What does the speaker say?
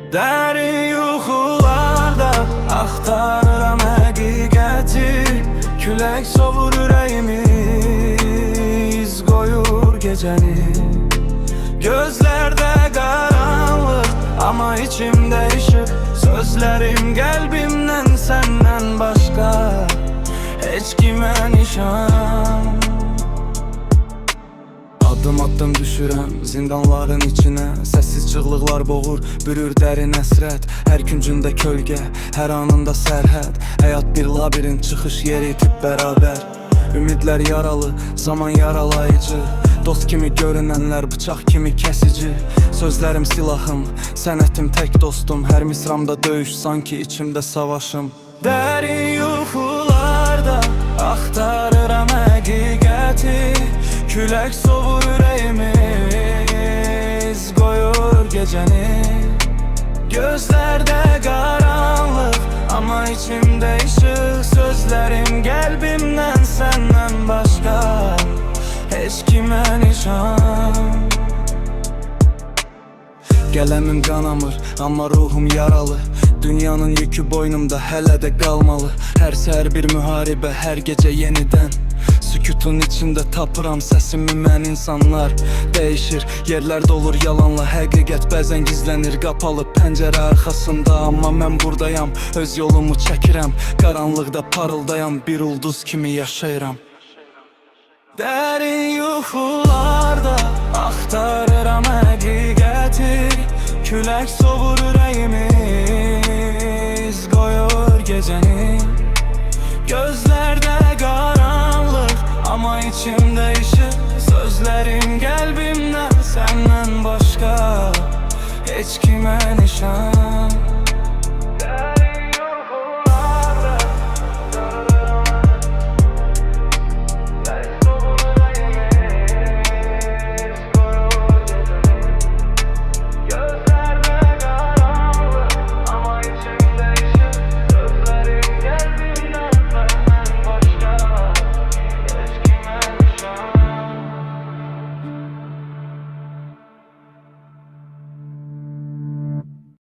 Dərin yuxularda axtarıram həqiqəti. Külək sovur ürəyimi, iz qoyur gecəni. Gözlərdə qaranlıq, amma içimdə işıq. Sözlərim qəlbimdən, səndən başqa heç kimə nişan. Addım düşürəm zindanların içinə. Səssiz çığlıqlar boğur, bürür dərin əsrət. Hər küncündə kölgə, hər anında sərhəd. Həyat bir labirint, çıxış yeri itib bərabər. Ümidlər yaralı, zaman yaralayıcı. Dost kimi görünənlər bıçaq kimi kəsici. Sözlərim silahım, sənətim tək dostum. Hər misramda döyüş, sanki içimdə savaşım. Dərin yuxularda axtarıram həqiqəti. Külək sovur ürəyimi, iz qoyur gecəni. Gözlərdə qaranlıq, amma içimdə işıq. Sözlərim qəlbimdən, səndən başqa heç kimə nişan. Qələmim qanamır, amma ruhum yaralı. Dünyanın yükü boynumda hələ də qalmalı. Hər səhər bir müharibə, hər gecə yenidən. Sükutun içində tapıram səsimi mən. İnsanlar dəyişir, yerlər dolur yalanla. Həqiqət bəzən gizlənir qapalı pəncərə arxasında. Amma mən buradayam, öz yolumu çəkirəm. Qaranlıqda parıldayam, bir ulduz kimi yaşayıram. Dərin yuxularda axtarıram həqiqəti. Külək sovur ürəyimi, iz qoyur gecəni. Gözlərdə qaranlıq, amma içimdə işıq. Sözlərim qəlbimdən, səndən başqa heç kimə nişan.